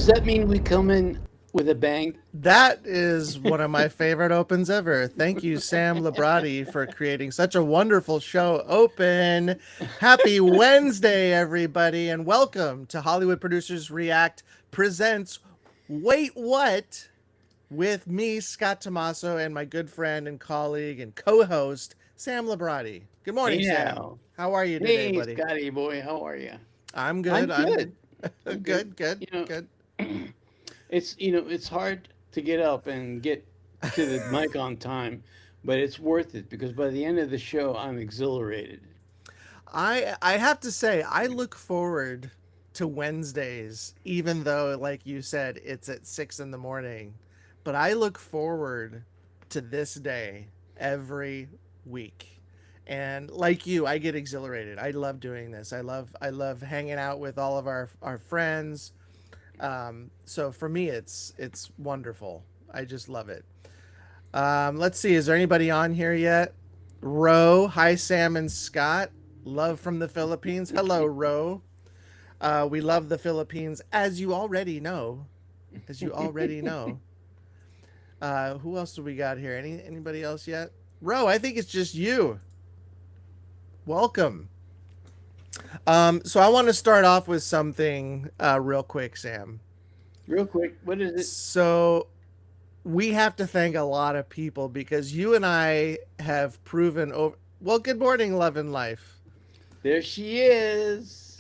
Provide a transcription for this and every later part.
that mean we come in with a bang? That is one of my favorite opens ever. Thank you, Sam Libraty, for creating such a wonderful show open. Happy Wednesday, everybody, and welcome to Hollywood Producers React presents Wait What? With me, Scott Tomasso, and my good friend and colleague and co-host, Sam Libraty. Good morning, Hey Sam. now. How are you today, Hey, buddy? Scotty boy, how are you? I'm I'm good. I'm good. I'm good. good, good, You know, good. it's hard to get up and get to the mic on time, but it's worth it because by the end of the show, I'm exhilarated. I have to say I look forward to Wednesdays, even though, like you said, it's at 6 in the morning. But I look forward to this day every week. And like you, I get exhilarated. I love doing this. I love hanging out with all of our friends. So for me, it's wonderful. I just love it. Let's see. Is there anybody on here yet? Ro, hi Sam and Scott. Love from the Philippines. Hello, Ro. We love the Philippines, as you already know. As you already know. Who else do we got here? Anybody else yet? Ro, I think it's just you. Welcome. So I want to start off with something real quick, Sam. Real quick, what is it? So we have to thank a lot of people because you and I have proven over. Well, good morning, love and life. There she is.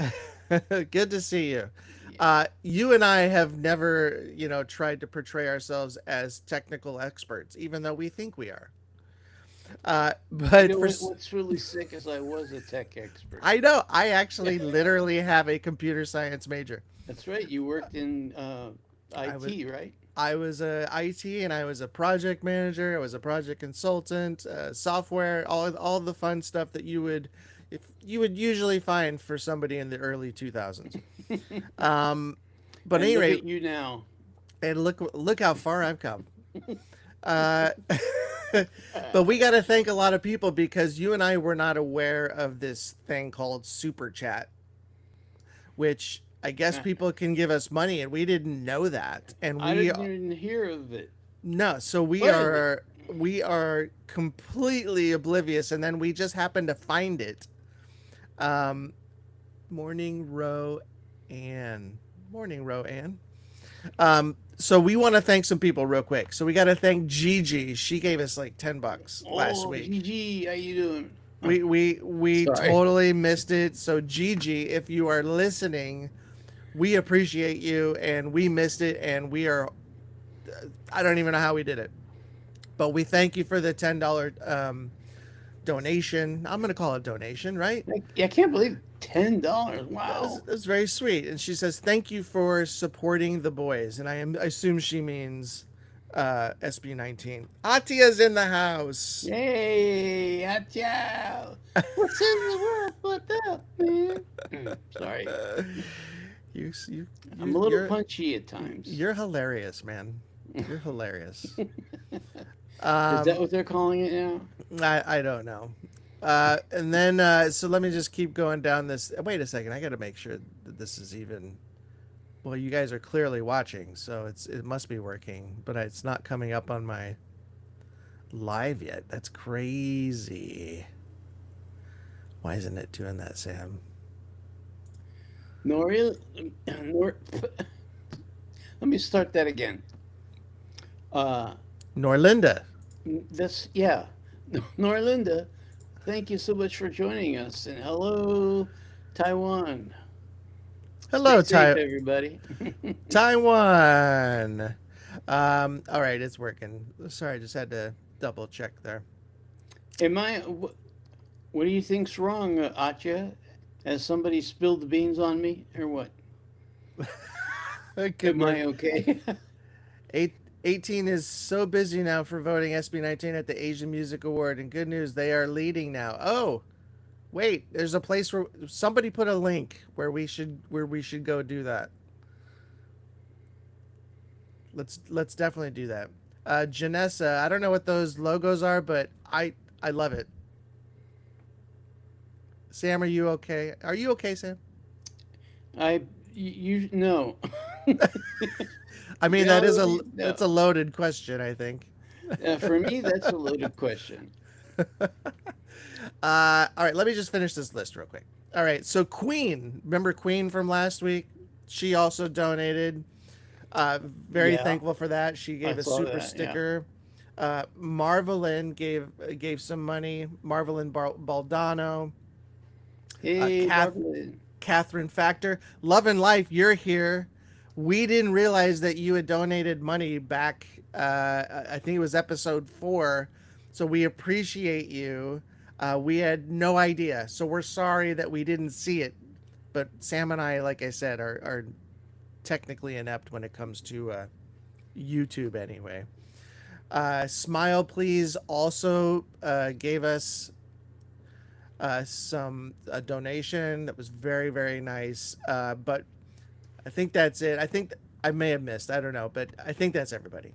Good to see you. Yeah. You and I have never, tried to portray ourselves as technical experts, even though we think we are. You But know for what's really sick is I was a tech expert. I know I actually literally have a computer science major. That's right. You worked in I was IT, right? I was a IT and I was a project manager. I was a project consultant, software, all the fun stuff that you would usually find for somebody in the early 2000s. Um, but at And any look rate, at you now. and look how far I've come. Uh, but we got to thank a lot of people because you and I were not aware of this thing called Super Chat, which I guess people can give us money, and we didn't know that. And I didn't even hear of it. no, so What is it? we are completely oblivious, and then we just happened to find it. Um, morning, Row, Ann. Morning, Row, Ann. So we want to thank some people real quick. So we got to thank Gigi. She gave us like $10 last Oh, week. GG, how you doing? Oh, We sorry. totally missed it. So Gigi, if you are listening, we appreciate you, and we missed it, and we are. I don't even know how we did it, but we thank you for the $10 donation. I'm gonna call it donation, right? I can't believe $10. Wow. That was very sweet. And she says, "Thank you for supporting the boys." And I assume she means SB19. Atia's in the house. Yay, ciao. What's in the world? What up, man? Sorry. You, you, I'm a little punchy at times. you're hilarious, man. You're hilarious. Is that Um, what they're calling it now? I don't know. And then so let me just keep going down this. Wait a second, I got to make sure that this is even. Well, you guys are clearly watching, so it must be working, but it's not coming up on my live yet. That's crazy. Why isn't it doing that, Sam? Nor, nor, let me start that again. Uh, Norlinda. this, yeah. Norlinda, thank you so much for joining us. And hello, Taiwan. Stay Hello, safe, everybody. Taiwan. All right, it's working. Sorry, I just had to double check there. Am I? What do you think's wrong, Atya? Has somebody spilled the beans on me, or what? Good Am I morning. okay? 18 is so busy now for voting SB19 at the Asian Music Award, and good news, they are leading now. Oh, wait, there's a place where somebody put a link where we should go do that. Let's definitely do that. Janessa, I don't know what those logos are, but I love it. Sam, are you okay? Are you okay, Sam? I, you no. I mean, No, no. that's a loaded question, I think. For me, that's a loaded question. All right, let me just finish this list real quick. All right, so Queen, remember Queen from last week? She also donated. Very Yeah, thankful for that. She I gave a saw super that. Yeah. sticker. Marvelyn gave some money. Marvelyn Baldano. Hey, Kath, Marvelyn. Catherine Factor. Love and Life, you're here. We didn't realize that you had donated money back. I think it was episode 4. So we appreciate you. We had no idea. So we're sorry that we didn't see it. But Sam and I, like I said, are technically inept when it comes to YouTube anyway. Smile Please also gave us some a donation that was very, very nice. But I think that's it. I think I may have missed. I don't know, but I think that's everybody.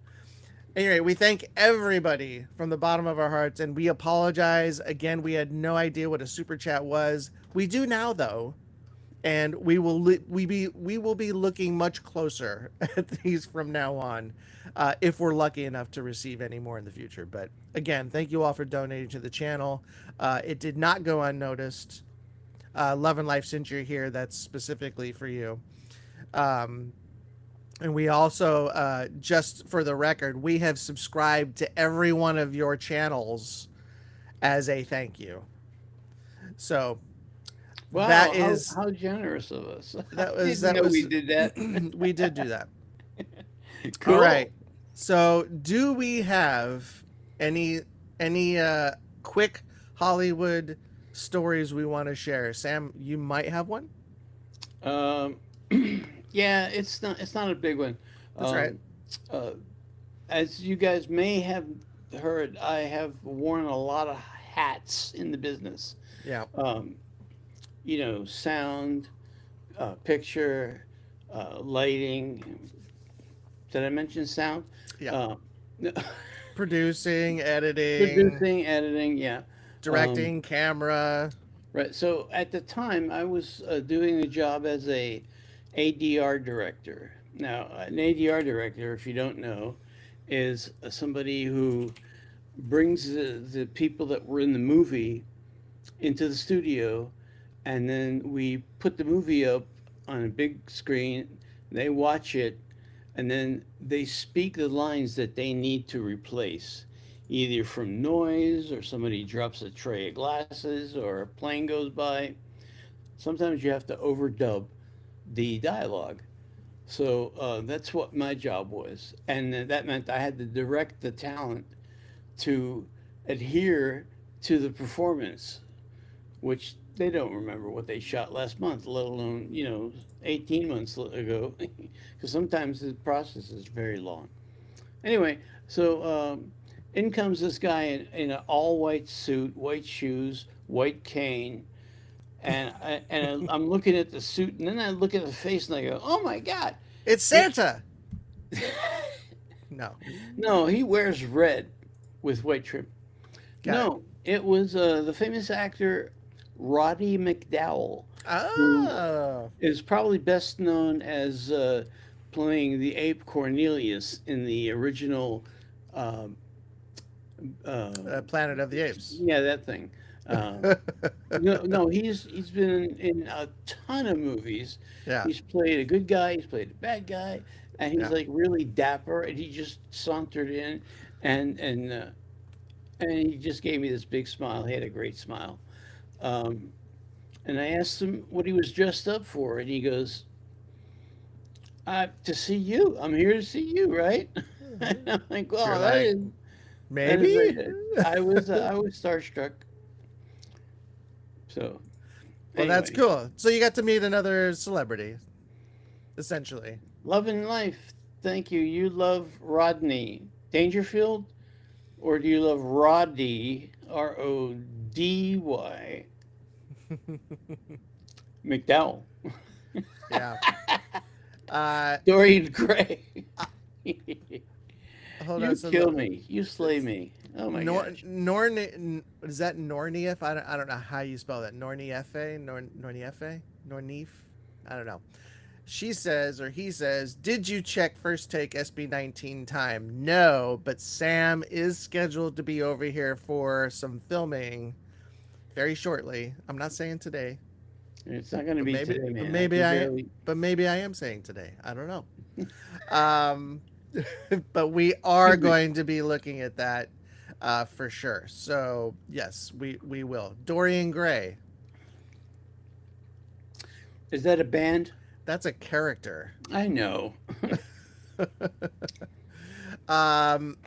Anyway, we thank everybody from the bottom of our hearts, and we apologize again. We had no idea what a super chat was. We do now, though, and we will be looking much closer at these from now on, if we're lucky enough to receive any more in the future. But again, thank you all for donating to the channel. It did not go unnoticed. Love and Life, since you're here, that's specifically for you. And we also, just for the record, we have subscribed to every one of your channels as a thank you. So Wow, that is how generous of us. that I was didn't that know we was did that. we did do that. Cool. All right. So do we have any quick Hollywood stories we want to share? Sam, you might have one. Um, yeah, it's not a big one. That's right. Uh, as you guys may have heard, I have worn a lot of hats in the business. Yeah. Um, sound, picture, lighting. Did I mention sound? Yeah. Uh, Producing, editing, producing, editing, yeah. directing, camera. Right. So at the time, I was doing a job as a ADR director. Now, an ADR director, if you don't know, is somebody who brings the people that were in the movie into the studio, and then we put the movie up on a big screen. They watch it, and then they speak the lines that they need to replace, either from noise or somebody drops a tray of glasses or a plane goes by. Sometimes you have to overdub the dialogue. So that's what my job was. And that meant I had to direct the talent to adhere to the performance, which they don't remember what they shot last month, let alone, 18 months ago, because sometimes the process is very long. Anyway, so in comes this guy in an all white suit, white shoes, white cane. I'm looking at the suit, and then I look at the face, and I go, "Oh my God, It's it's Santa. No. no, he wears red with white trim." Got it. No, it was the famous actor Roddy McDowall, who Oh. is probably best known as playing the ape Cornelius in the original. Um, Planet of the Apes. yeah, that thing. Uh, no, he's been in a ton of movies. Yeah. He's played a good guy. He's played a bad guy, and he's Yeah. like really dapper. And he just sauntered in, and and uh, and he just gave me this big smile. He had a great smile. Um, and I asked him what he was dressed up for, and he goes, "To see you. I'm here to see you, right?" And I'm like, You're "Well, like, that is maybe? I was starstruck." So Well, that's anyway, cool. So you got to meet another celebrity, essentially. love and life. Thank you. You love Rodney Dangerfield, or do you love Roddy Rody McDowell? Yeah. Uh, Dorian Gray. hold on. You So kill me. You slay me. Oh my gosh. Is that Nornief? I don't know how you spell that. Norniefe? Norniefe? Nornief? I don't know. She says, or he says, did you check First Take SB19 time? No, but Sam is scheduled to be over here for some filming very shortly. I'm not saying today. It's not going to But be maybe, today, but man. maybe I am saying today. I don't know. Um, but we are going to be looking at that for sure. So yes, we will. Dorian Gray. Is that a band? That's a character. I know. um.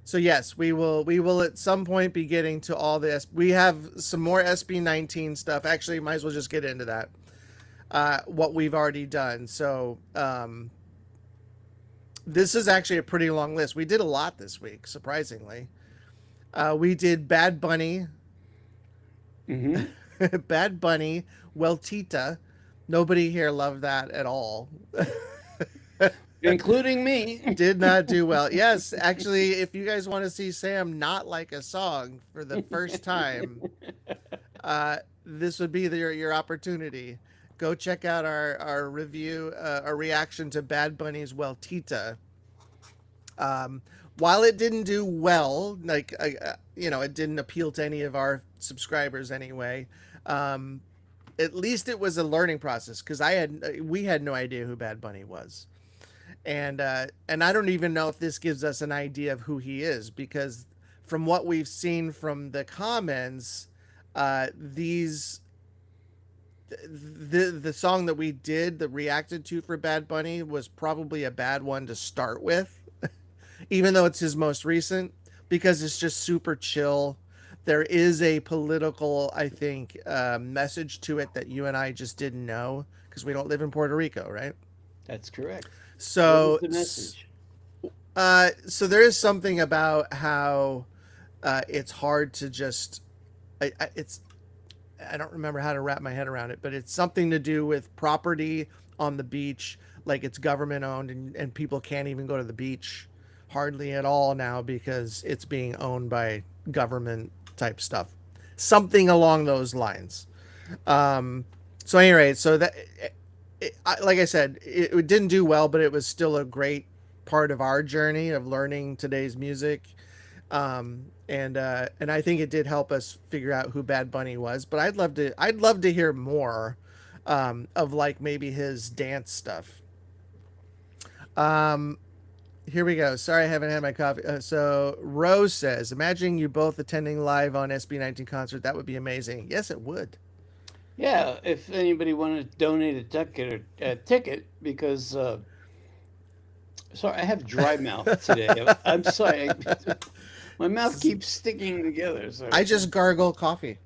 So yes, we will at some point be getting to all this. We have some more SB19 stuff. Actually, might as well just get into that. What we've already done. So this is actually a pretty long list. We did a lot this week, surprisingly. We did Bad Bunny. Mm-hmm. Bad Bunny, Weltita. Nobody here loved that at all. Including me. Did not do well. Yes, actually, if you guys want to see Sam not like a song for the first time, this would be your opportunity. Go check out our review, our reaction to Bad Bunny's Weltita. While it didn't do well, like it didn't appeal to any of our subscribers anyway. At least it was a learning process because we had no idea who Bad Bunny was. And I don't even know if this gives us an idea of who he is, because from what we've seen from the comments, the song that we reacted to for Bad Bunny was probably a bad one to start with, even though it's his most recent, because it's just super chill. There is a political, I think, message to it that you and I just didn't know because we don't live in Puerto Rico, right? That's correct. So, what was the message? So there is something about how it's hard to just. I don't remember how to wrap my head around it, but it's something to do with property on the beach, like it's government owned, and people can't even go to the beach hardly at all now because it's being owned by government type stuff, something along those lines. So anyway, so that. Like I said, it didn't do well, but it was still a great part of our journey of learning today's music. And I think it did help us figure out who Bad Bunny was, but I'd love to hear more, of like maybe his dance stuff. Here we go. Sorry, I haven't had my coffee. So Rose says, imagine you both attending live on SB19 concert. That would be amazing. Yes, it would. Yeah, if anybody wanted to donate a ticket, because sorry, I have dry mouth today. I'm sorry, my mouth keeps sticking together. So I just gargle coffee.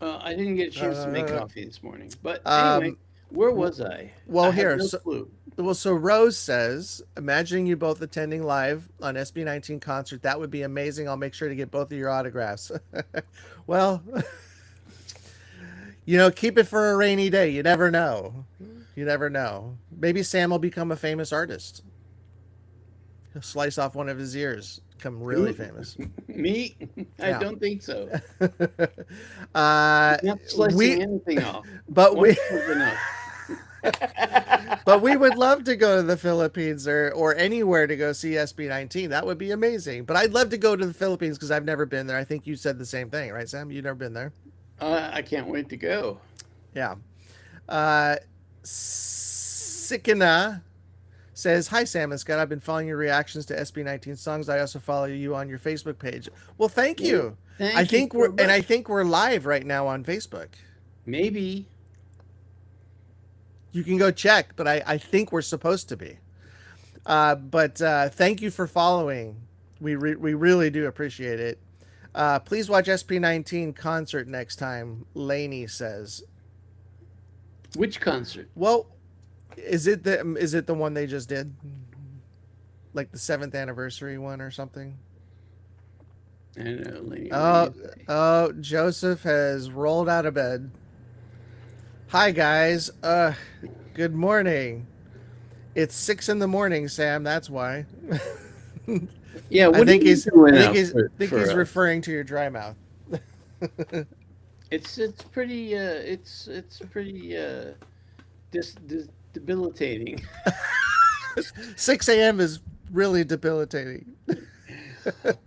I didn't get a chance to make coffee this morning. But anyway, where was I? Well, I have here, no clue. So Rose says, imagining you both attending live on SB19 concert. That would be amazing. I'll make sure to get both of your autographs. Well. Keep it for a rainy day. You never know. You never know. Maybe Sam will become a famous artist. He'll slice off one of his ears, become really famous. Me? I don't think so. Not slicing anything off. But but we would love to go to the Philippines or anywhere to go see SB19. That would be amazing. But I'd love to go to the Philippines because I've never been there. I think you said the same thing, right, Sam? You've never been there? I can't wait to go. Yeah. Sikina says, hi, Sam and Scott. I've been following your reactions to SB19 songs. I also follow you on your Facebook page. Well, thank you. I think we're live right now on Facebook. Maybe. You can go check, but I think we're supposed to be. But thank you for following. We really do appreciate it. Please watch SB19 concert next time, Lainey says. Which concert? Well, is it the one they just did? Like the 7th anniversary one or something? I don't know, Lainey. Oh, Joseph has rolled out of bed. Hi, guys. Good morning. It's 6 a.m, Sam. That's why. Yeah, I think he's referring to your dry mouth. It's pretty debilitating. 6 a.m. is really debilitating.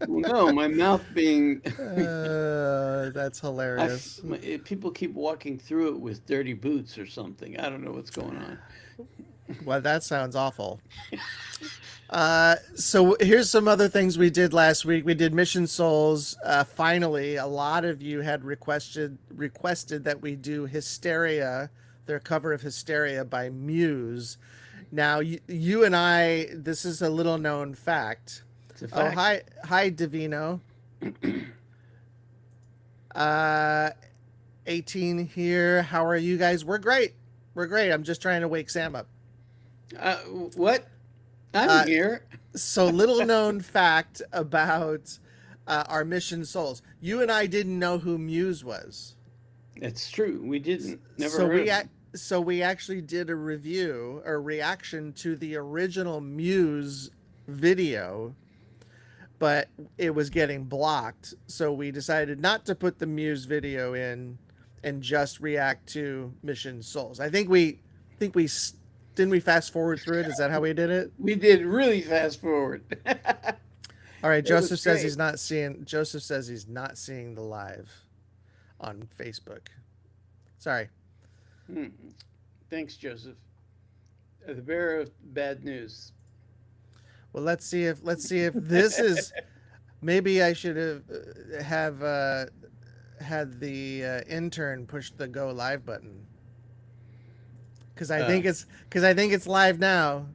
Well, no, my mouth being That's hilarious. people keep walking through it with dirty boots or something. I don't know what's going on. Well, that sounds awful. So here's some other things we did last week. We did Mission Souls. Finally, a lot of you had requested that we do Hysteria, their cover of Hysteria by Muse. Now, you and I, this is a little known fact. It's a Oh, fact. hi, Divino. 18 here. How are you guys? We're great. We're great. I'm just trying to wake Sam up. What? I'm Uh, here. So little known fact about our Mission Souls. You and I didn't know who Muse was. It's true. We didn't. Never So heard of it. so we actually did a review or reaction to the original Muse video, but it was getting blocked. So we decided not to put the Muse video in and just react to Mission Souls. I think we didn't we fast forward through it? Is that how we did it? We did really fast forward. All right, It was Joseph says great. he's not seeing. Joseph says he's not seeing the live on Facebook. Sorry. Hmm. Thanks, Joseph. The bearer of bad news. Well, let's see if this is. Maybe I should have had the intern push the go live button because I think it's live now.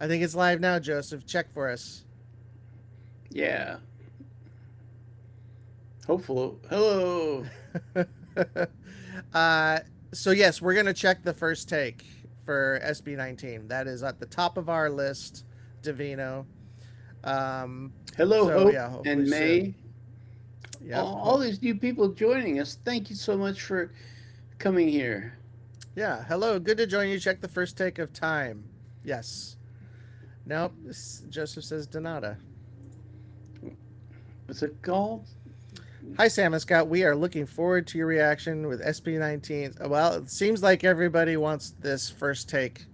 I think it's live now, Joseph. Check for us. Yeah. Hopefully. Hello. So yes, we're gonna check the first take for SB19. That is at the top of our list, Divino. Hello, So, Hope yeah, hopefully and May. Yeah, All these new people joining us. Thank you so much for coming here. yeah. Hello, good to join you. Check the first take of Time. Yes. Nope. Joseph says Donata. What's it called? Hi, Sam and Scott. We are looking forward to your reaction with SB19. Well, it seems like everybody wants this first take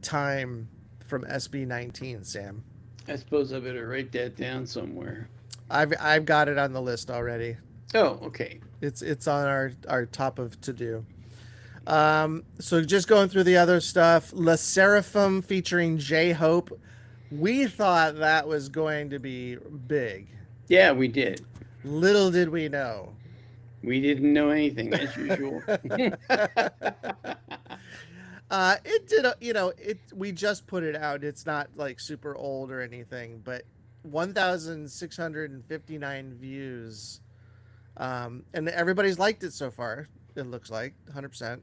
Time from SB19, Sam. I suppose I better write that down somewhere. I've got it on the list already. Oh, okay. It's on our top of to do. So just going through the other stuff, SSERAFIM featuring J Hope. We thought that was going to be big. Yeah, we did. Little did we know. We didn't know anything as usual. It did, we just put it out. It's not like super old or anything, but 1,659 views. And everybody's liked it so far. It looks like 100%.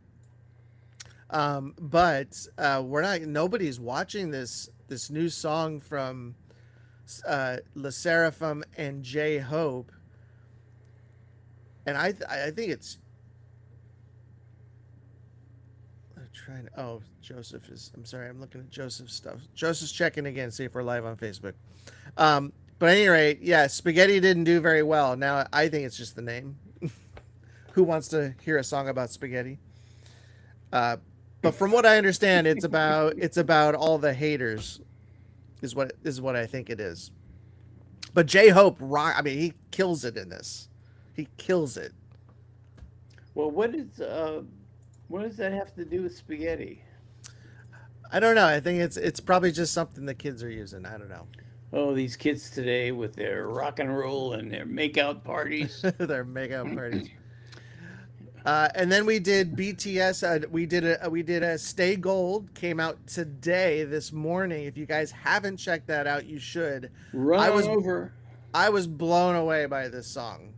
But nobody's watching this new song from SSERAFIM and J Hope. And I think it's Joseph is. I'm sorry, I'm looking at Joseph's stuff. Joseph's checking again, see if we're live on Facebook. But at any rate, yeah, Spaghetti didn't do very well. Now I think it's just the name. Who wants to hear a song about spaghetti? But from what I understand, it's about all the haters, is what I think it is. But J Hope, he kills it in this. He kills it. Well, what does that have to do with spaghetti? I don't know. I think it's probably just something the kids are using. I don't know. Oh, these kids today with their rock and roll and their makeout parties. Their makeout parties. And then we did BTS. We did a Stay Gold. Came out today, this morning. If you guys haven't checked that out, you should. Over. I was blown away by this song.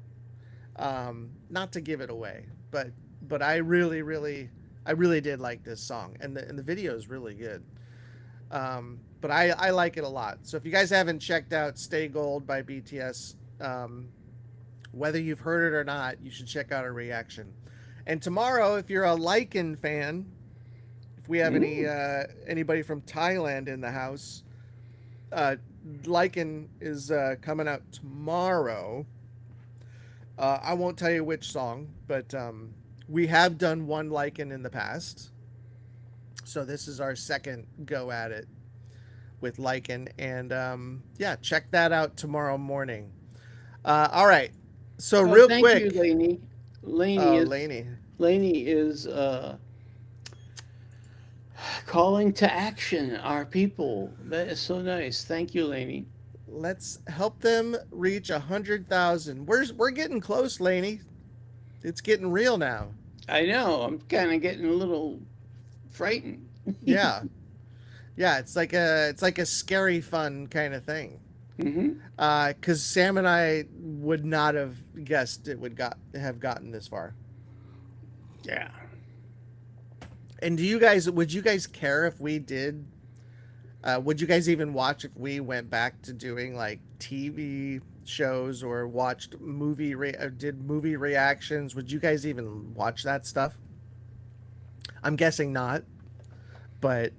Not to give it away, but I really did like this song, and the video is really good. But I like it a lot. So if you guys haven't checked out Stay Gold by BTS, whether you've heard it or not, you should check out our reaction. And tomorrow, if you're a Lycan fan, if we have anybody from Thailand in the house, Lycan is coming out tomorrow. I won't tell you which song, but we have done one Lycan in the past. So this is our second go at it with Lycan, and yeah, check that out tomorrow morning. All right, so Oh, real thank you, quick. Lainey. Lainey Oh, is Laney, Lainey is calling to action our people. That is so nice. Thank you, Lainey. let's help them reach 100,000. We're getting close, Laney. It's getting real now. I know. I'm kind of getting a little frightened. Yeah, yeah. It's like a scary fun kind of thing. Hmm. Because Sam and I would not have guessed it have gotten this far. Yeah. And would you guys care if we did? Would you guys even watch if we went back to doing like TV shows or watched did movie reactions? Would you guys even watch that stuff? I'm guessing not, but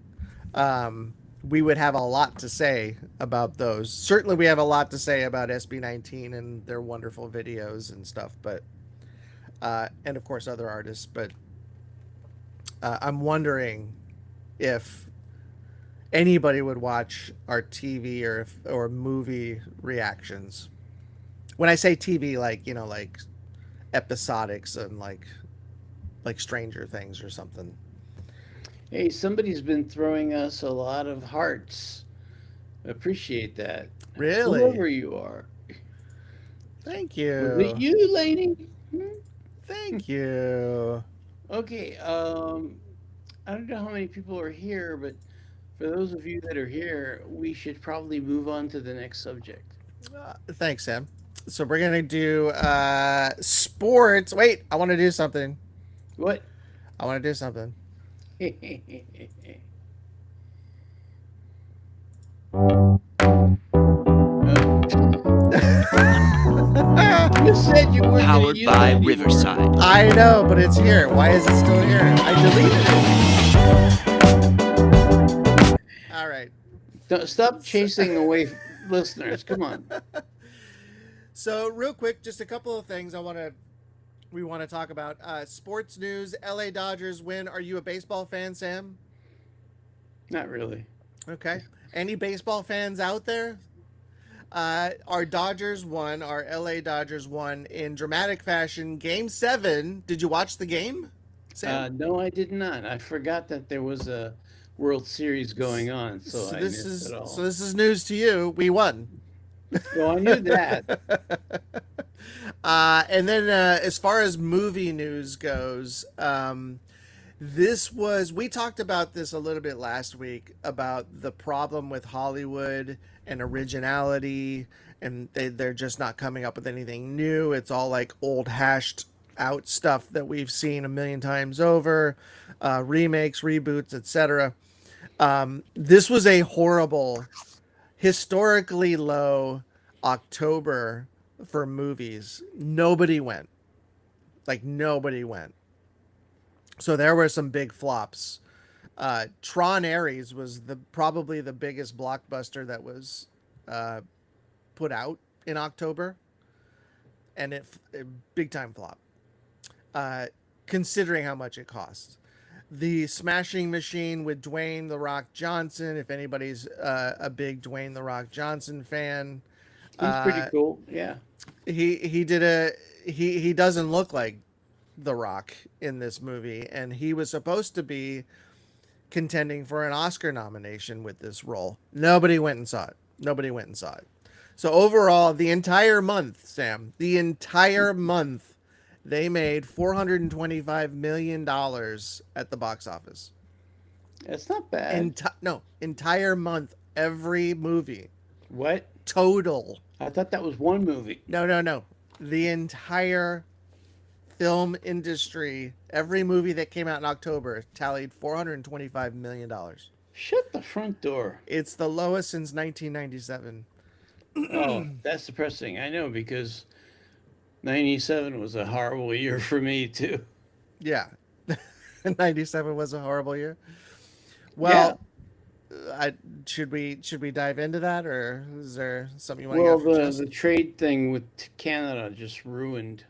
we would have a lot to say about those. Certainly, we have a lot to say about SB19 and their wonderful videos and stuff. But and of course other artists. But I'm wondering if anybody would watch our TV or movie reactions. When I say TV, like like episodics and like Stranger Things or something. Hey, somebody's been throwing us a lot of hearts. Appreciate that. Really? Whoever you are. Thank Was it you. you, Lainey? Hmm? Thank you. Okay. I don't know how many people are here, but for those of you that are here, we should probably move on to the next subject. Thanks, Sam. So we're gonna do sports. Wait, I want to do something. What? I want to do something. You said you weren't going to Powered use by it anymore. Riverside. I know, but it's here. Why is it still here? I deleted it. All right. Stop chasing away listeners. Come on. So real quick, just a couple of things we want to talk about. Sports news: LA Dodgers win. Are you a baseball fan, Sam? Not really. Okay. Any baseball fans out there? Our Dodgers won. Our LA Dodgers won in dramatic fashion. Game 7. Did you watch the game, Sam? No, I did not. I forgot that there was a World Series going on, so I missed it all. So this is news to you. We won. Well, I knew that. And then as far as movie news goes, we talked about this a little bit last week about the problem with Hollywood and originality, and they're just not coming up with anything new. It's all like old hashed out stuff that we've seen a million times over, remakes, reboots, etc. This was a horrible, historically low October for movies. Nobody went. Like nobody went. So there were some big flops. Tron Ares was probably the biggest blockbuster that was put out in October, and it big time flop. Considering how much it costs. The Smashing Machine with Dwayne "The Rock" Johnson. If anybody's a big Dwayne "The Rock" Johnson fan, He's pretty cool. Yeah. he doesn't look like The Rock in this movie, and he was supposed to be contending for an Oscar nomination with this role. Nobody went and saw it. So overall, the entire month, Sam, they made $425 million at the box office. That's not bad. Entire month, every movie. What? Total. I thought that was one movie. No. The entire film industry, every movie that came out in October tallied $425 million. Shut the front door. It's the lowest since 1997. Oh, that's depressing. I know, because 97 was a horrible year for me, too. Yeah. 97 was a horrible year. Well, should we dive into that, or is there something you want to go Well, the trade thing with Canada just ruined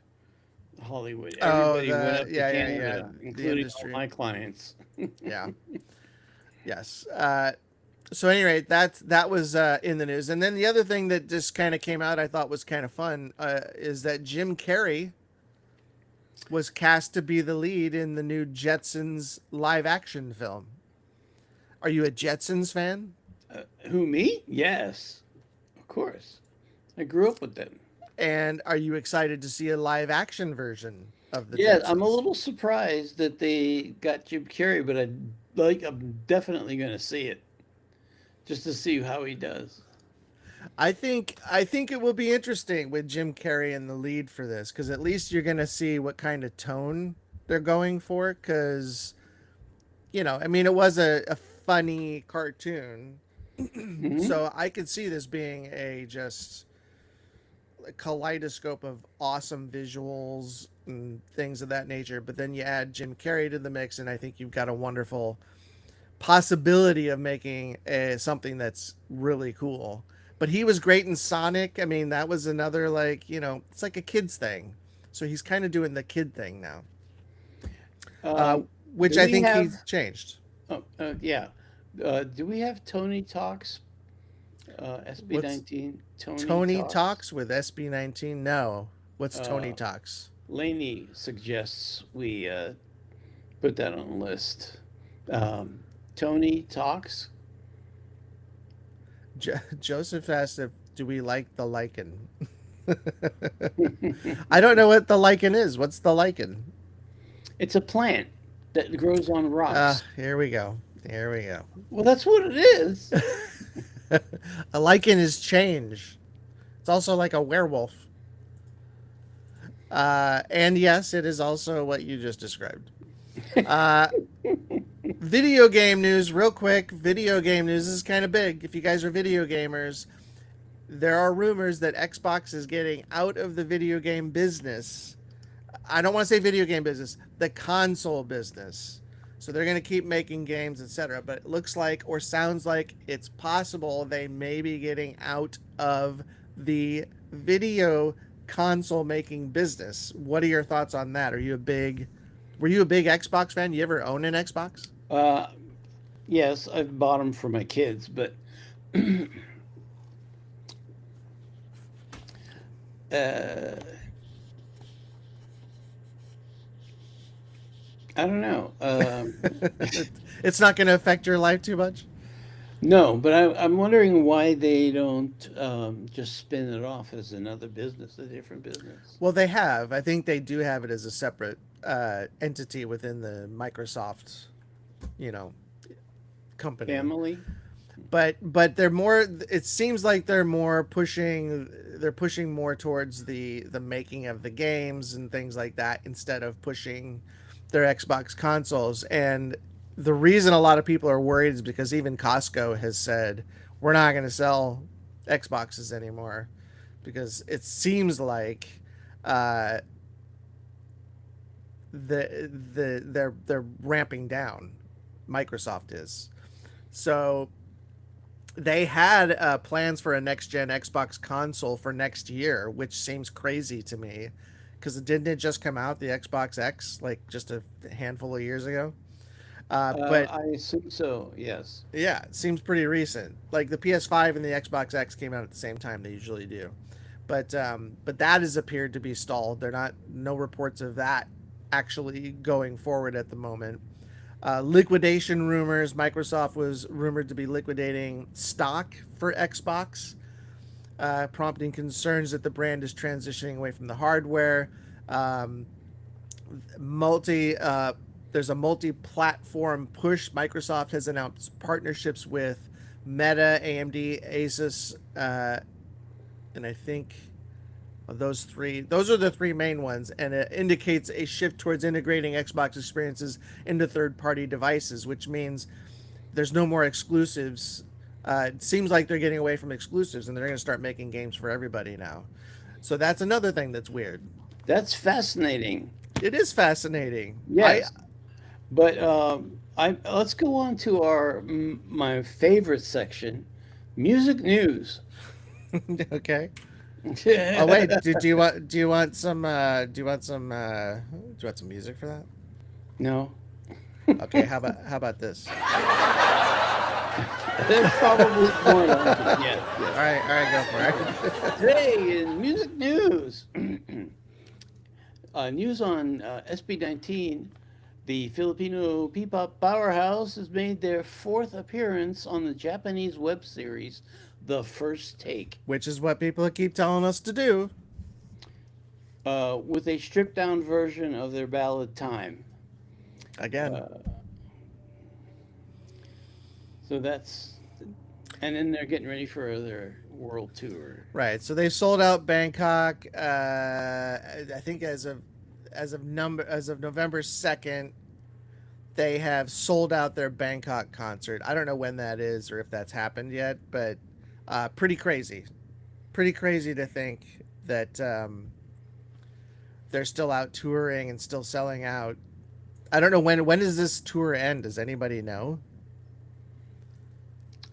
Hollywood. Everybody went up to Canada, including all my clients. Yeah. Yes. So anyway, that was in the news. And then the other thing that just kind of came out, I thought was kind of fun, is that Jim Carrey was cast to be the lead in the new Jetsons live action film. Are you a Jetsons fan? Who, me? Yes, of course. I grew up with them. And are you excited to see a live action version of the Yeah, I'm a Jetsons? little surprised that they got Jim Carrey, but I'm definitely going to see it just to see how he does. I think it will be interesting with Jim Carrey in the lead for this, because at least you're gonna see what kind of tone they're going for. Because I mean, it was a funny cartoon, Hmm. so I could see this being a just a kaleidoscope of awesome visuals and things of that nature. But then you add Jim Carrey to the mix, and I think you've got a wonderful possibility of making something that's really cool. But he was great in Sonic. I mean, that was another, like, it's like a kid's thing. So he's kind of doing the kid thing now, uh, Um, which do I we think have? he's changed. Oh, yeah. Do we have Tony Talks? What's SB19 Tony Tony Talks. Talks with SB19? No. What's Tony Uh, Talks? Laney suggests we put that on the list. Um, Tony Talks. Joseph asked if do we like the lichen. I don't know what the lichen is. What's the lichen? It's a plant that grows on rocks. Here we go. Here we go. Well, that's what it is. A lichen is change. It's also like a werewolf. And yes, it is also what you just described. Uh, Video game news, real quick. Video game news. This is kind of big. If you guys are video gamers, there are rumors that Xbox is getting out of the video game business. I don't want to say video game business, the console business. So they're going to keep making games, etc. But it looks like, or sounds like, it's possible they may be getting out of the video console making business. What are your thoughts on that? Were you a big Xbox fan? You ever own an Xbox? Uh, yes, I've bought them for my kids, but uh, I don't know. It's not going to affect your life too much. No, but I'm wondering why they don't just spin it off as another business, a different business. Well, they have. I think they do have it as a separate entity within the Microsoft, you know, company. Family? But they're more. It seems like they're more pushing. They're pushing more towards the making of the games and things like that instead of pushing their Xbox consoles. And the reason a lot of people are worried is because even Costco has said we're not going to sell Xboxes anymore because it seems like uh, they're ramping down. Microsoft is. So they had plans for a next gen Xbox console for next year, which seems crazy to me because didn't it just come out, the Xbox X, like just a handful of years ago? But I assume so, yes. yeah, it seems pretty recent. Like the PS5 and the Xbox X came out at the same time; they usually do. But that has appeared to be stalled. They're not no reports of that actually going forward at the moment. Liquidation rumors. Microsoft was rumored to be liquidating stock for Xbox, prompting concerns that the brand is transitioning away from the hardware. Um, multi There's a multi-platform push. Microsoft has announced partnerships with Meta, AMD, Asus, and I think those are the three main ones, and it indicates a shift towards integrating Xbox experiences into third-party devices, which means there's no more exclusives. It seems like they're getting away from exclusives, and they're going to start making games for everybody now. So that's another thing that's weird. That's fascinating. It is fascinating. Yes. But I let's go on to my favorite section, music news. Okay. Oh wait, do you want some music for that? No. Okay, how about this? There's probably more like it. Yes, All yes. right, go for it. Today in music news, news on SB19, the Filipino P-pop powerhouse has made their fourth appearance on the Japanese web series The First Take, Which is what people keep telling us to do. with a stripped down version of their ballad Time. Again. So that's, and then they're getting ready for their world tour. Right. So they sold out Bangkok. I think as of November 2nd, they have sold out their Bangkok concert. I don't know when that is or if that's happened yet, but pretty crazy. Pretty crazy to think that they're still out touring and still selling out. I don't know when does this tour end? Does anybody know?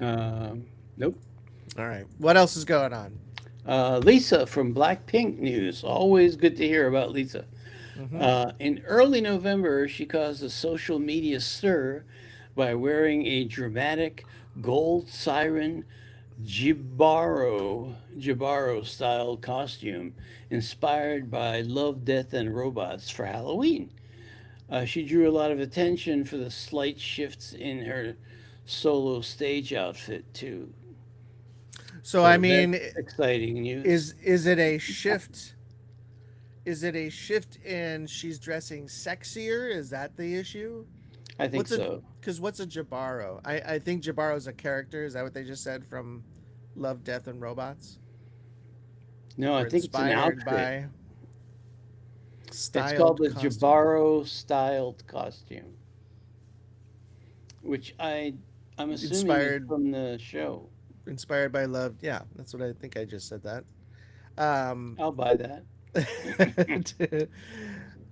Nope. All right. What else is going on? Lisa from Blackpink News. Always good to hear about Lisa. In early November, she caused a social media stir by wearing a dramatic gold siren Jibaro style costume inspired by Love, Death, and Robots for Halloween. She drew a lot of attention for the slight shifts in her solo stage outfit, too. So I So mean, that's exciting news. is it a shift? Is it a shift in she's dressing sexier? Is that the issue? I think What's a so. because what's a Jabaro? I think Jabaro's a character. Is that what they just said from Love, Death, and Robots? No, I Or think it's an inspired outfit. by It's called styled the costume? Jabaro styled costume, which I'm assuming is Inspired from the show. inspired by Love. Yeah, that's what I think. I just said that. I'll buy that.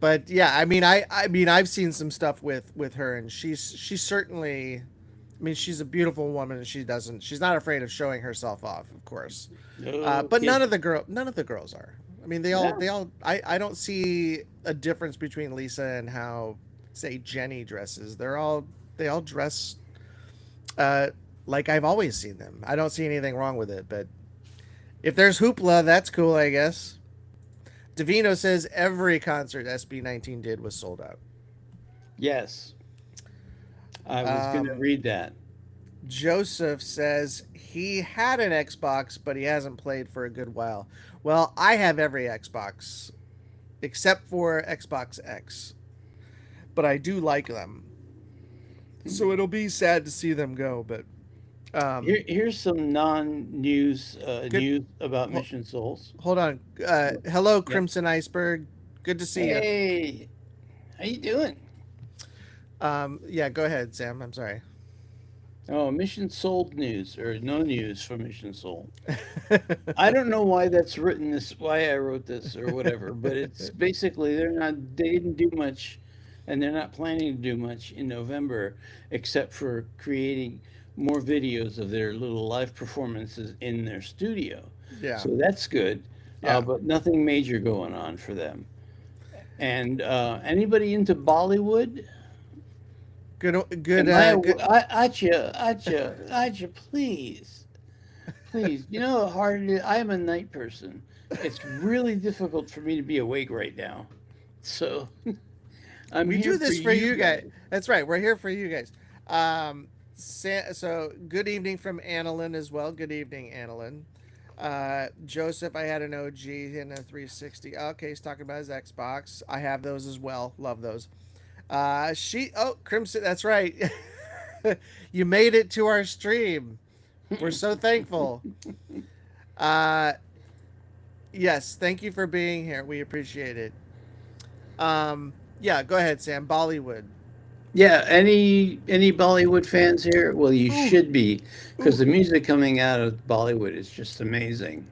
But yeah, I mean I've seen some stuff with her, and she's certainly, I mean, she's a beautiful woman, and she's not afraid of showing herself off, of course. No But kidding. none of the girls are. I mean, Yeah, I don't see a difference between Lisa and how, say, Jenny dresses. They all dress uh like I've always seen them. I don't see anything wrong with it, but if there's hoopla, that's cool, I guess. Davino says every concert SB19 did was sold out. yes. I was going to Um, read that. Joseph says he had an Xbox, but he hasn't played for a good while. Well, I have every Xbox except for Xbox X, but I do like them. So it'll be sad to see them go, but Here's some non-news good. news about Mission Souls. Hold on. Hello, Yep. Crimson Iceberg. Good to see you. Hey, how you doing? Yeah, go ahead, Sam. I'm sorry. Oh, Mission Sold news or no news for Mission Sold. I don't know why that's written this, why I wrote this or whatever, but it's basically they didn't do much, and they're not planning to do much in November except for creating more videos of their little live performances in their studio. Yeah, So that's good, yeah. but nothing major going on for them. And anybody into Bollywood? Good. Am I, Good. Acha, please. Please, you know how hard it is? I am a night person. It's really difficult for me to be awake right now. So I'm We here do for this for you you guys. guys. That's right. We're here for you guys. So good evening from Annalyn as well. Good evening, Annalyn. Joseph, I had an OG and a 360. Okay, he's talking about his Xbox. I have those as well. Love those. Crimson. That's right. You made it to our stream. We're so thankful. Uh, yes, thank you for being here. We appreciate it. Yeah, go ahead, Sam. Bollywood. Yeah, any Bollywood fans here? Well, you Ooh, should be, because ooh. the music coming out of Bollywood is just amazing.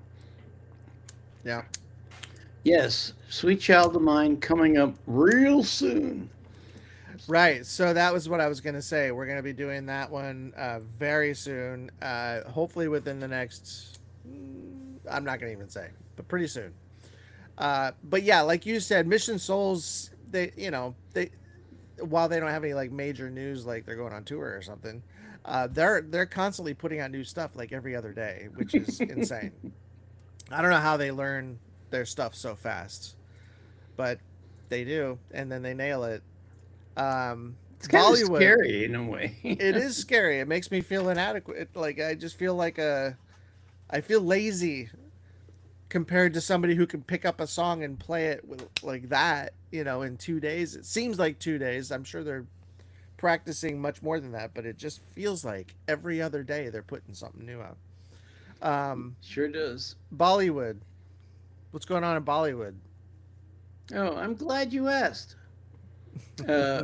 Yeah. Yes, Sweet Child of Mine coming up real soon. Right. So that was what I was going to say. We're going to be doing that one very soon. Hopefully within the next, I'm not going to even say, but pretty soon. But yeah, like you said, Mission Souls, they while they don't have any like major news, like they're going on tour or something, they're constantly putting out new stuff like every other day, which is insane. I don't know how they learn their stuff so fast, but they do, and then they nail it. It's kind of Bollywood, scary in a way. it is scary. It makes me feel inadequate. Like I just feel like I feel lazy compared to somebody who can pick up a song and play it with, like that, in 2 days. It seems like 2 days. I'm sure they're practicing much more than that, but it just feels like every other day they're putting something new out. Sure does. Bollywood. What's going on in Bollywood? Oh, I'm glad you asked.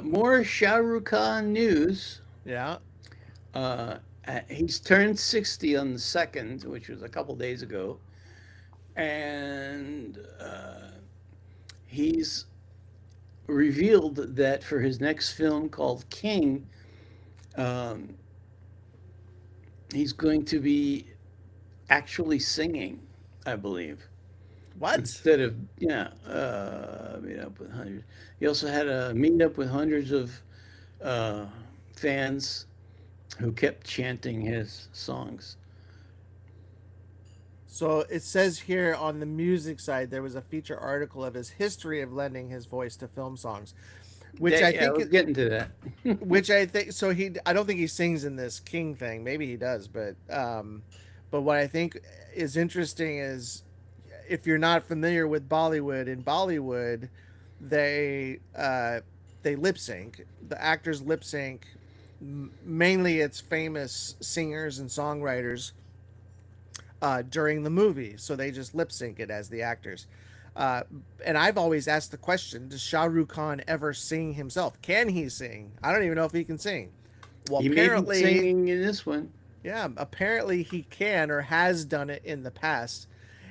More Shah Rukh Khan news. Yeah. He's turned 60 on the 2nd, which was a couple days ago. And he's revealed that for his next film called King, he's going to be actually singing, I believe. What? Instead of, meet up with hundreds. He also had a meet up with hundreds of fans who kept chanting his songs. So it says here on the music side, there was a feature article of his history of lending his voice to film songs, which I think we're getting to that. which I think so. I don't think he sings in this King thing. Maybe he does, but what I think is interesting is if you're not familiar with Bollywood, in Bollywood, they lip sync. The actors lip sync. Mainly, it's famous singers and songwriters during the movie, so they just lip sync it as the actors. And I've always asked the question: does Shah Rukh Khan ever sing himself? Can he sing? I don't even know if he can sing. Well, he apparently, may be singing in this one. Yeah, apparently he can or has done it in the past.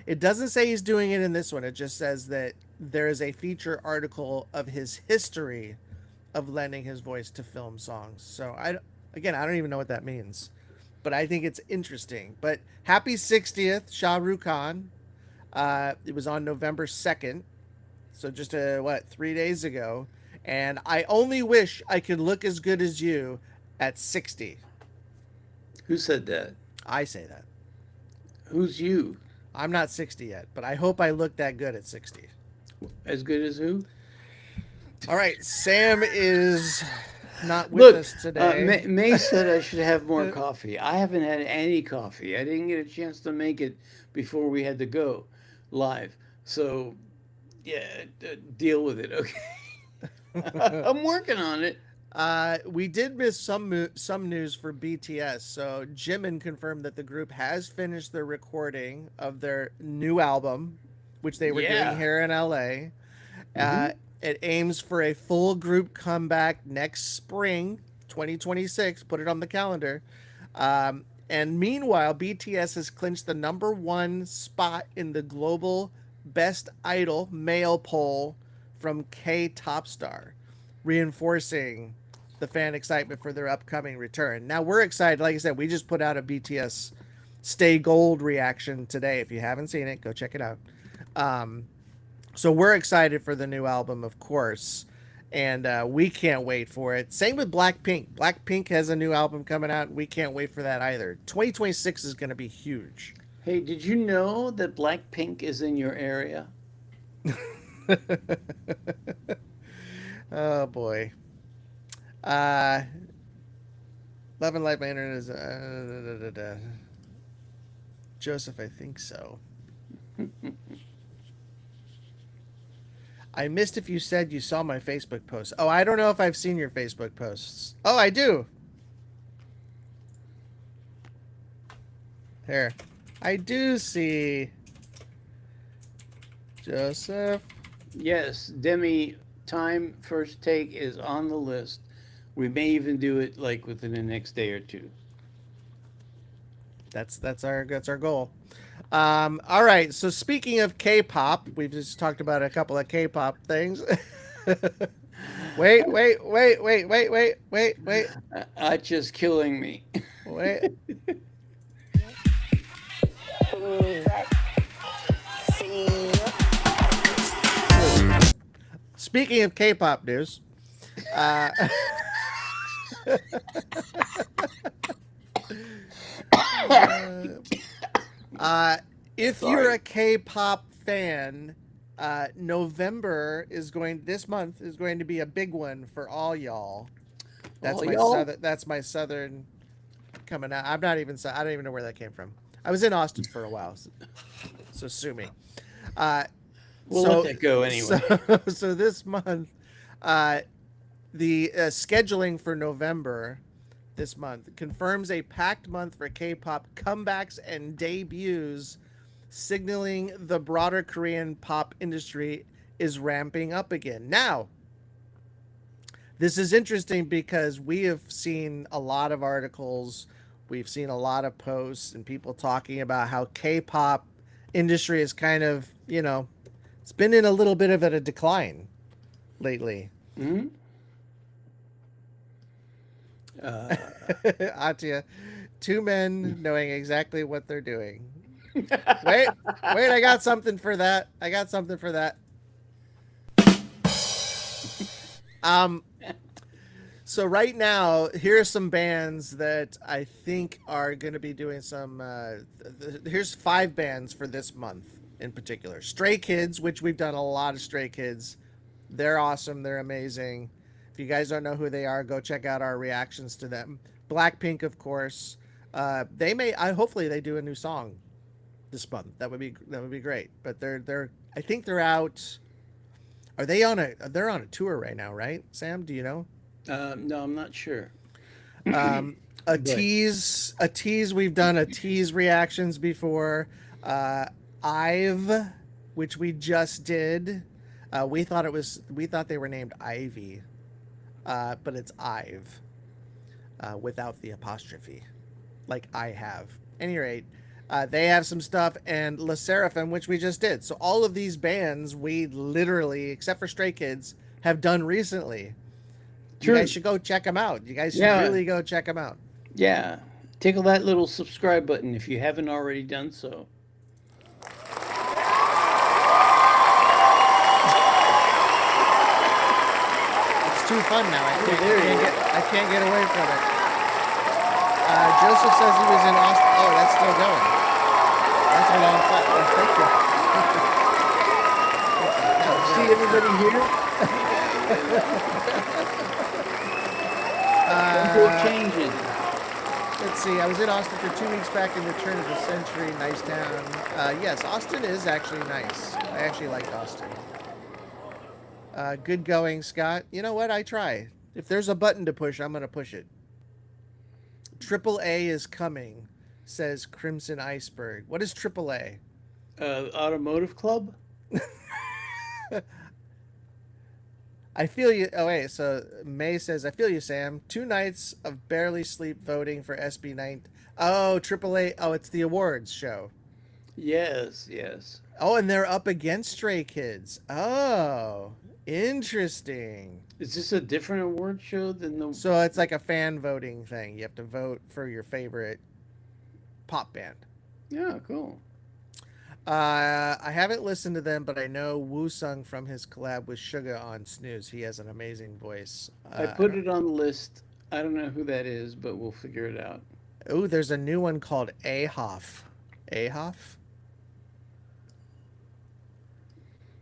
It doesn't say he's doing it in this one. It just says that there is a feature article of his history of lending his voice to film songs. So I don't even know what that means, but I think it's interesting. But happy 60th, Shah Rukh Khan. It was on November 2nd, so just 3 days ago. And I only wish I could look as good as you at 60. Who said that? I say that. Who's you? I'm not 60 yet, but I hope I look that good at 60. As good as who? All right, Sam is not with us today. May said I should have more coffee. I haven't had any coffee. I didn't get a chance to make it before we had to go live. So, yeah, deal with it, okay? I'm working on it. We did miss some news for BTS. So Jimin confirmed that the group has finished their recording of their new album, which they were doing here in LA. It aims for a full group comeback next spring, 2026. Put it on the calendar. And meanwhile, BTS has clinched the #1 spot in the global Best Idol male poll from K-Topstar, reinforcing the fan excitement for their upcoming return. Now we're excited. Like I said, we just put out a BTS Stay Gold reaction today. If you haven't seen it, go check it out. So we're excited for the new album, of course, and we can't wait for it. Same with Blackpink. Blackpink has a new album coming out. We can't wait for that either. 2026 is going to be huge. Hey, did you know that Blackpink is in your area? Oh boy. Love and Life, my internet is Joseph, I think so. I missed if you said you saw my Facebook post. Oh, I don't know if I've seen your Facebook posts. Oh, I do. Here. I do see Joseph. Yes, Demi, time first take is on the list. We may even do it like within the next day or two. That's our goal. All right. So speaking of K-pop, we've just talked about a couple of K-pop things. wait. Just killing me. Wait. Speaking of K-pop news, Uh, uh, if you're Sorry. a K-pop fan, November this month is going to be a big one for all y'all. All y'all? That's my southern coming out. I don't even know where that came from. I was in Austin for a while, so sue me. We'll let that go anyway. So this month, the scheduling for November this month confirms a packed month for K-pop comebacks and debuts, signaling the broader Korean pop industry is ramping up again. Now, this is interesting because we have seen a lot of articles, we've seen a lot of posts and people talking about how K-pop industry is kind of, it's been in a little bit of a decline lately. Mm-hmm. Atia, two men knowing exactly what they're doing. Wait, I got something for that. So right now, here are some bands that I think are going to be doing some. Here's 5 bands for this month in particular. Stray Kids, which we've done a lot of Stray Kids. They're awesome. They're amazing. If you guys don't know who they are, go check out our reactions to them. Blackpink, of course. Hopefully they do a new song this month. That would be great. But I think they're out. They're on a tour right now, right? Sam, do you know? No, I'm not sure. A tease. We've done a tease reactions before. I've, which we just did. We thought they were named Ivy, but it's Ive, without the apostrophe, like I have. Any rate, they have some stuff, and SSERAFIM, which we just did. So all of these bands we literally, except for Stray Kids, have done recently. True. You guys should go check them out. You guys should really go check them out. Yeah. Tickle that little subscribe button if you haven't already done so. It's too fun now. I can't get away from it. Joseph says he was in Austin. Oh, that's still going. That's a long flight. Oh, thank you. See everybody here? Changing. Let's see. I was in Austin for 2 weeks back in the turn of the century. Nice town. Yes, Austin is actually nice. I actually liked Austin. Good going, Scott. You know what? I try. If there's a button to push, I'm going to push it. AAA is coming, says Crimson Iceberg. What is AAA? Automotive Club? I feel you. Oh, wait. So May says, I feel you, Sam. 2 nights of barely sleep voting for SB9. Oh, AAA. Oh, it's the awards show. Yes. Oh, and they're up against Stray Kids. Oh, interesting. Is this a different award show than the... So it's like a fan voting thing. You have to vote for your favorite pop band. Yeah, cool. I haven't listened to them, but I know Woo Sung from his collab with Suga on Snooze. He has an amazing voice. I put it on the list. I don't know who that is, but we'll figure it out. Oh, there's a new one called Ahoff. Ahoff?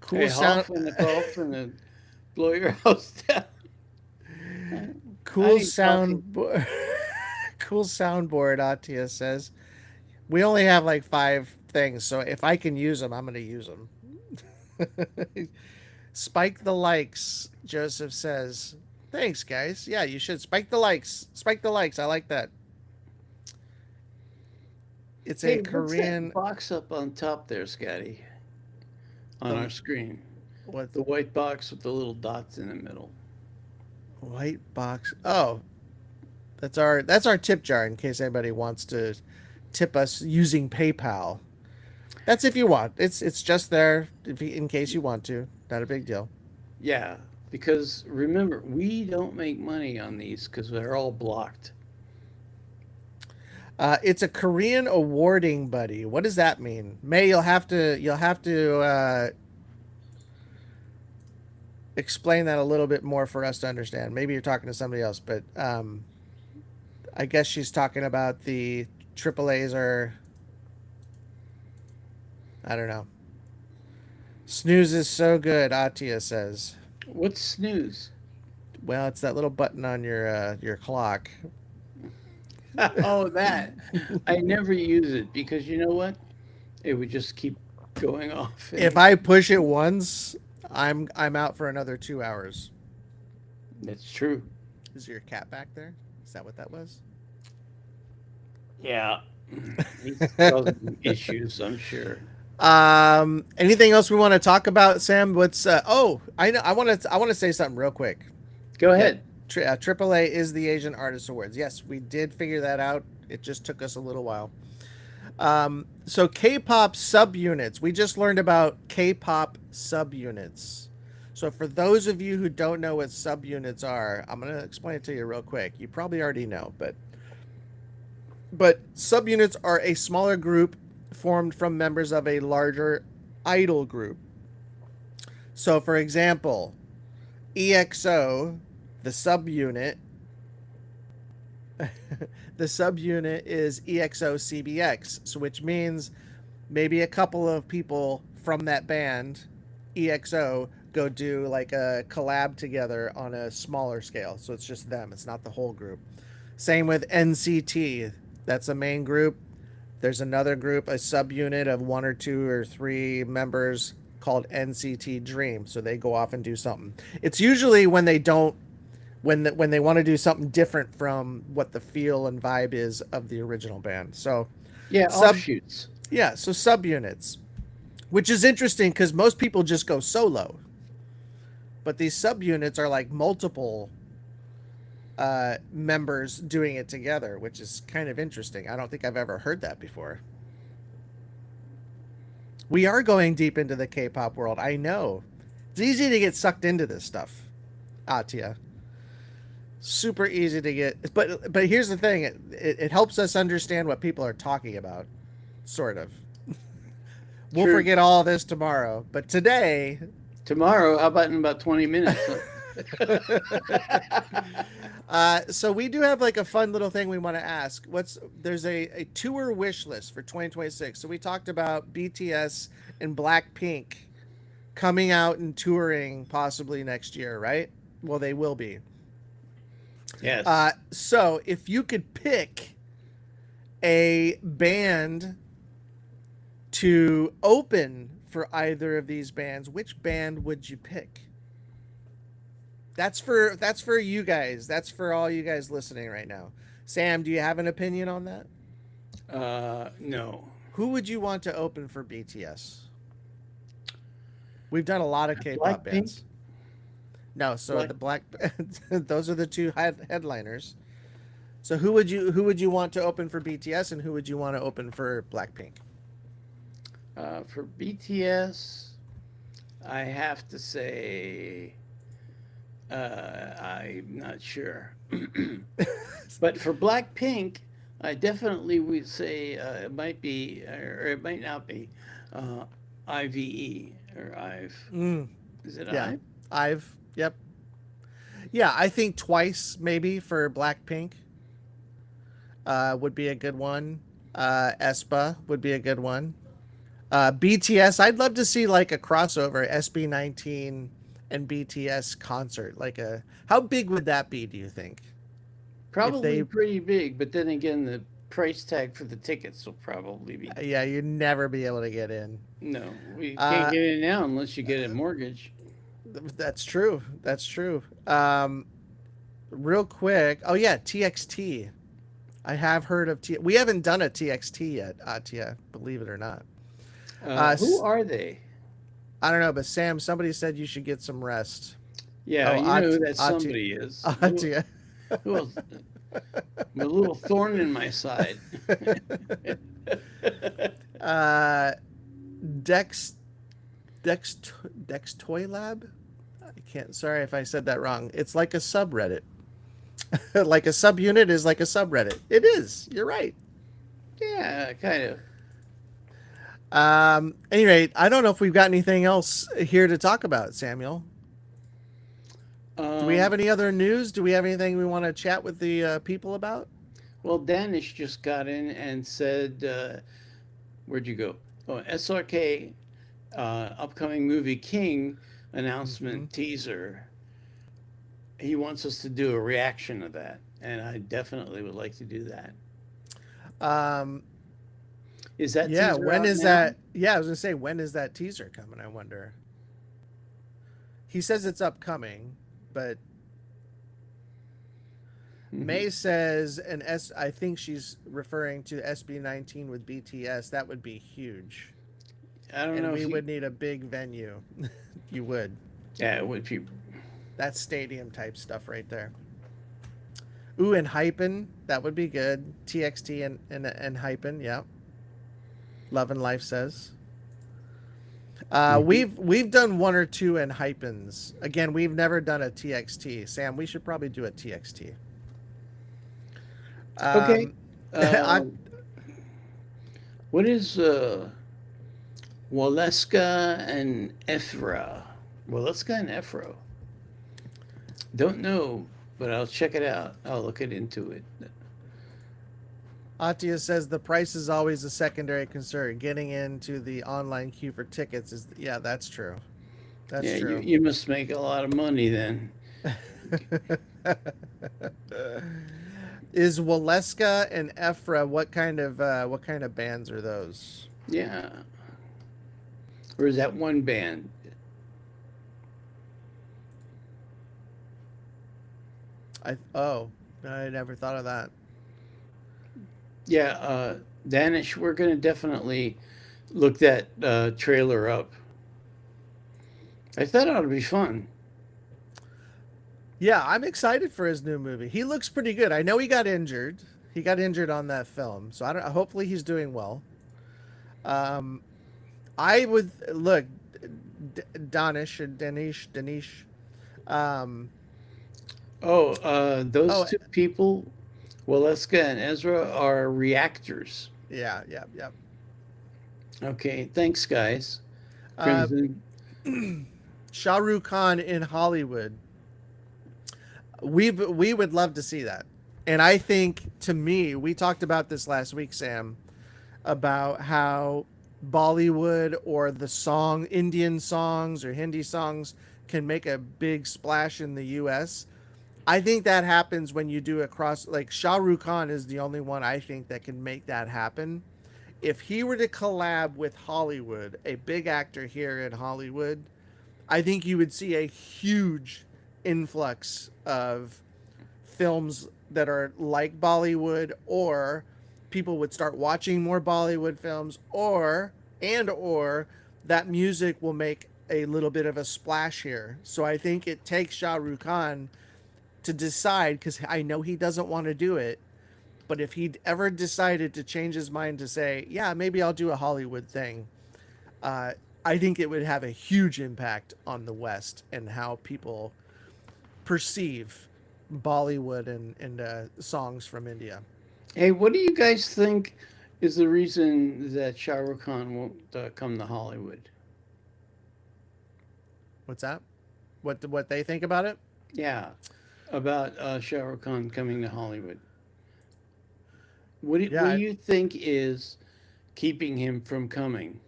Cool sound. And the golf and the blow your house down. Cool soundboard. Cool soundboard, Atia says. We only have like 5 things, so if I can use them, I'm going to use them. Spike the likes, Joseph says. Thanks, guys. Yeah, you should spike the likes. Spike the likes. I like that. It's a Korean what's that box up on top there, Scotty. On our screen. What? The white box with the little dots in the middle. White box. Oh, that's our tip jar in case anybody wants to tip us using PayPal. That's if you want. It's just there in case you want to. Not a big deal. Yeah, because remember, we don't make money on these because they're all blocked. It's a Korean awarding buddy. What does that mean? May, you'll have to explain that a little bit more for us to understand. Maybe you're talking to somebody else, but I guess she's talking about the AAAs are, I don't know. Snooze is so good, Atia says. What's snooze? Well, it's that little button on your clock. Oh, that. I never use it because you know what? It would just keep going off. If I push it once, I'm out for another 2 hours. That's true. Is your cat back there? Is that what that was? Yeah. He's causing issues, I'm sure. Anything else we want to talk about, Sam? What's I know I want to say something real quick. Go ahead. AAA is the Asian Artist Awards. Yes, we did figure that out. It just took us a little while. So K-pop subunits. We just learned about K-pop subunits. So for those of you who don't know what subunits are, I'm going to explain it to you real quick. You probably already know, but subunits are a smaller group formed from members of a larger idol group. So for example, EXO, the subunit, the subunit is EXO CBX, so which means maybe a couple of people from that band, EXO, go do like a collab together on a smaller scale. So it's just them, it's not the whole group. Same with NCT, that's a main group. There's another group, a subunit of 1 or 2 or 3 members called NCT Dream. So they go off and do something. It's usually when they don't, when they want to do something different from what the feel and vibe is of the original band. So yeah, offshoots. Yeah, so subunits, which is interesting because most people just go solo, but these subunits are like multiple members doing it together, which is kind of interesting. I don't think I've ever heard that before. We are going deep into the K-pop world. I know. It's easy to get sucked into this stuff, Atia. Super easy to get. But here's the thing. It helps us understand what people are talking about, sort of. We'll forget all this tomorrow. But today... Tomorrow? How about in about 20 minutes? So we do have like a fun little thing we want to ask. There's a tour wish list for 2026. So we talked about BTS and Blackpink coming out and touring possibly next year, right? Well, they will be. Yes. So if you could pick a band to open for either of these bands, which band would you pick? That's for you guys. That's for all you guys listening right now. Sam, do you have an opinion on that? No. Who would you want to open for BTS? We've done a lot of K-pop bands. No, so the Black those are the 2 headliners. So who would you want to open for BTS, and who would you want to open for Blackpink? For BTS, I have to say I'm not sure. But for Blackpink, I definitely would say it might be, or it might not be, IVE or IVE. Is it IVE? IVE, yep. Yeah, I think Twice maybe for Blackpink would be a good one. aespa would be a good one. BTS, I'd love to see like a crossover SB19 and BTS concert. How big would that be, do you think? Probably pretty big, but then again, the price tag for the tickets will probably be... Yeah, you'd never be able to get in. No, we can't get in now unless you get a mortgage. That's true. That's true. Real quick. Oh, yeah, TXT. I have heard of we haven't done a TXT yet, Atia, believe it or not. Who are they? I don't know, but Sam, somebody said you should get some rest. Yeah, you know who that somebody is. Atia. Who else? A little thorn in my side. Dex Toy Lab? I can't. Sorry if I said that wrong. It's like a subreddit. Like a subunit is like a subreddit. It is. You're right. Yeah, kind of. Anyway, I don't know if we've got anything else here to talk about, Samuel. Do we have any other news? Do we have anything we want to chat with the people about? Well, Danish just got in and said, where'd you go? Oh, SRK upcoming movie King Hmm. announcement teaser. He wants us to do a reaction of that, and I definitely would like to do that. Um, Is that yeah, teaser when out is now? that? Yeah, I was gonna say, when is that teaser coming? I wonder. He says it's upcoming, but Hmm. May says an S. I think she's referring to SB19 with BTS. That would be huge, I don't and know we if you. would need a big venue. You would. Yeah, it would be. That's stadium type stuff right there. Ooh, and Hypen, that would be good. TXT and Hypen, yeah. Love and Life says. Mhm. We've done one or two in Hypens. Again, we've never done a TXT. Sam, we should probably do a TXT. Okay. I Uh, what is Waleska and Ephra? Waleska and Ephro. Don't know, but I'll check it out. I'll look it into it. Atia says the price is always a secondary concern. Getting into the online queue for tickets is yeah, that's true. That's Yeah, you, true. you must make a lot of money then. Is Waleska and Ephra what kind of bands are those? Yeah. Or is that one band? I never thought of that. Yeah, Danish, we're going to definitely look that trailer up. I thought it ought to be fun. Yeah, I'm excited for his new movie. He looks pretty good. I know he got injured. He got injured on that film, so I don't. Hopefully, he's doing well. Um, I would look, Danish. Um, Oh, those oh two people, Waleska and Ezra, are reactors. yeah, yeah, yeah. Okay, thanks, guys. Uh, Crimson. Shah Rukh Khan in Hollywood. We would love to see that, and I think to me, we talked about this last week, Sam, about how Bollywood or the song Indian songs or Hindi songs can make a big splash in the US. I think that happens when you do a cross like Shah Rukh Khan is the only one I think that can make that happen. If he were to collab with Hollywood, a big actor here in Hollywood, I think you would see a huge influx of films that are like Bollywood, or people would start watching more Bollywood films, or that music will make a little bit of a splash here. So I think it takes Shah Rukh Khan to decide, because I know he doesn't want to do it, but if he ever decided to change his mind to say, yeah, maybe I'll do a Hollywood thing, uh, I think it would have a huge impact on the West and how people perceive Bollywood and songs from India. Hey, what do you guys think is the reason that Shah Rukh Khan won't come to Hollywood? What's that? What they think about it? Yeah, about Shah Rukh Khan coming to Hollywood. What do Yeah, you think is keeping him from coming?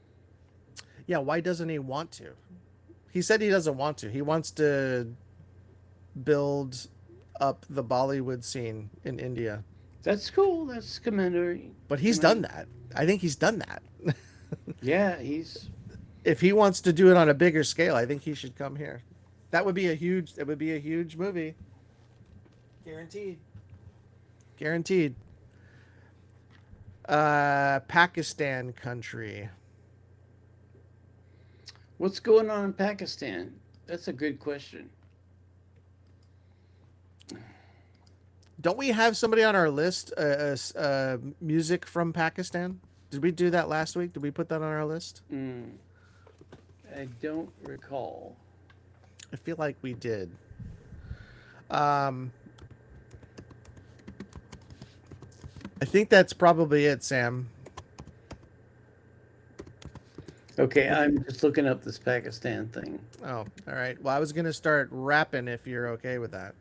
yeah. Why doesn't he want to? He said he doesn't want to. He wants to build up the Bollywood scene in India, That's cool. That's commendatory. but he's done Commend. that. I think he's done that. Yeah, he's. If he wants to do it on a bigger scale, I think he should come here. That would be a huge. It would be a huge movie. Guaranteed. Guaranteed. Pakistan country. What's going on in Pakistan? That's a good question. Don't we have somebody on our list? Music from Pakistan. Did we do that last week? Did we put that on our list? Mm, I don't recall. I feel like we did. Um, I think that's probably it, Sam. Okay, I'm just looking up this Pakistan thing. Oh, all right. Well, I was gonna start rapping if you're okay with that.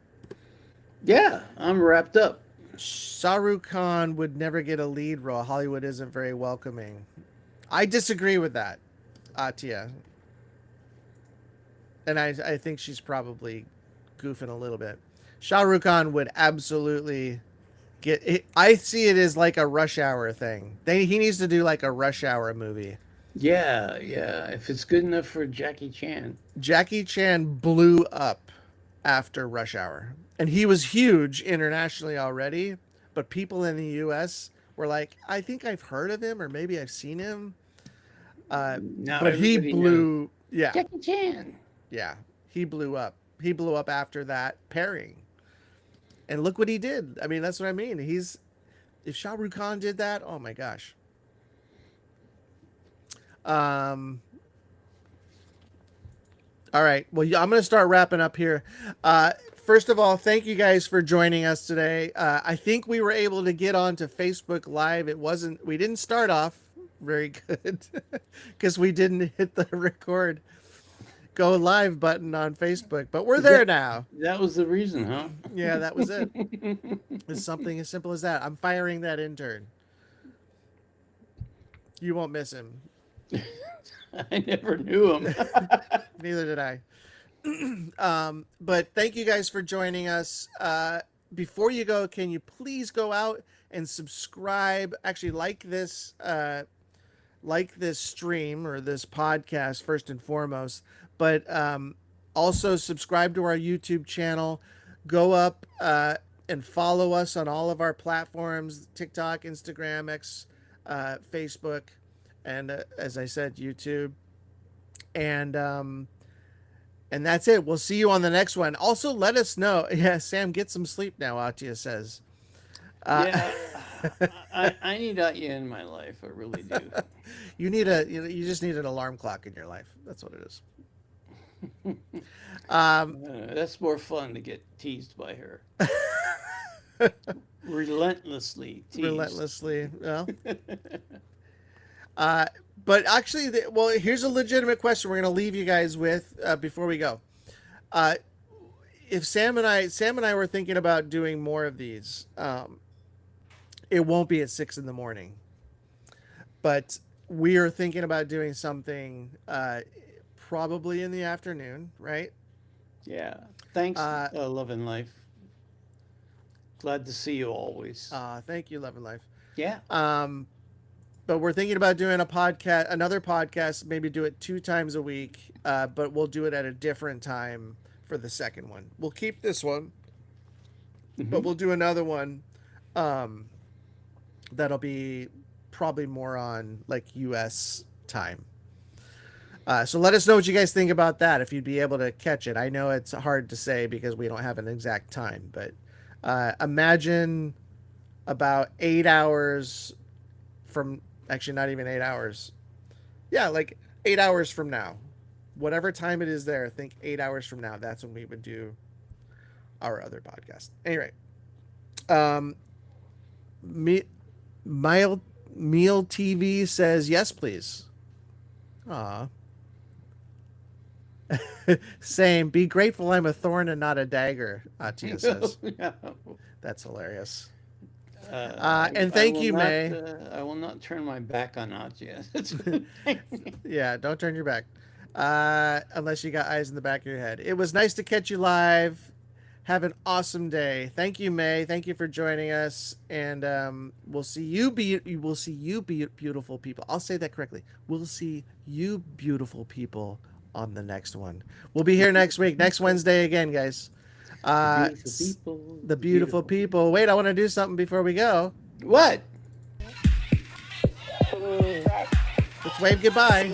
Yeah, I'm wrapped up. Shah Rukh Khan would never get a lead role. Hollywood isn't very welcoming. I disagree with that, Atia. And I think she's probably goofing a little bit. Shah Rukh Khan would absolutely get it. I see it as like a Rush Hour thing. He needs to do like a Rush Hour movie. Yeah, yeah. If it's good enough for Jackie Chan. Jackie Chan blew up after Rush Hour. And he was huge internationally already, but people in the US were like, I think I've heard of him or maybe I've seen him. Now But he everybody blew, knows yeah, Jackie Chan. yeah, he blew up. He blew up after that pairing. And look what he did. I mean, that's what I mean. If Shah Rukh Khan did that, oh my gosh. All right. Well, I'm going to start wrapping up here. First of all, thank you guys for joining us today. I think we were able to get onto Facebook Live. We didn't start off very good because we didn't hit the record go live button on Facebook, but we're there now. That was the reason, huh? Yeah, that was it. It's something as simple as that. I'm firing that intern. You won't miss him. I never knew him. Neither did I. But thank you guys for joining us. Before you go, can you please go out and subscribe? Actually, like this stream or this podcast first and foremost. But also subscribe to our YouTube channel. Go up and follow us on all of our platforms: TikTok, Instagram, X, Facebook, and as I said, YouTube. And that's it. We'll see you on the next one. Also, let us know. Yeah, Sam, get some sleep now, Atia says. Yeah, I need Atya in my life. I really do. You just need an alarm clock in your life. That's what it is. That's more fun to get teased by her. Relentlessly teased. Relentlessly. Well. But actually, here's a legitimate question we're going to leave you guys with before we go. If Sam and I were thinking about doing more of these, it won't be at 6 a.m, but we are thinking about doing something probably in the afternoon, right? Yeah. Thanks, Love and Life. Glad to see you always. Thank you, Love and Life. Yeah. But we're thinking about doing another podcast, maybe do it 2 times a week, but we'll do it at a different time for the second one. We'll keep this one, but we'll do another one that'll be probably more on like US time. So let us know what you guys think about that, if you'd be able to catch it. I know it's hard to say because we don't have an exact time, but imagine about 8 hours from... Actually, not even 8 hours. Yeah, like 8 hours from now. Whatever time it is there, think 8 hours from now. That's when we would do our other podcast. Anyway. Meal TV says, yes, please. Aw. Same. Be grateful I'm a thorn and not a dagger, Atia says. Yeah. That's hilarious. And thank you, May. I will not turn my back on Atya. Yeah, don't turn your back. Unless you got eyes in the back of your head. It was nice to catch you live. Have an awesome day. Thank you, May. Thank you for joining us. And we'll see you beautiful people. I'll say that correctly. We'll see you beautiful people on the next one. We'll be here next week, next Wednesday again, guys. The beautiful people. Wait, I want to do something before we go. What? Let's wave goodbye.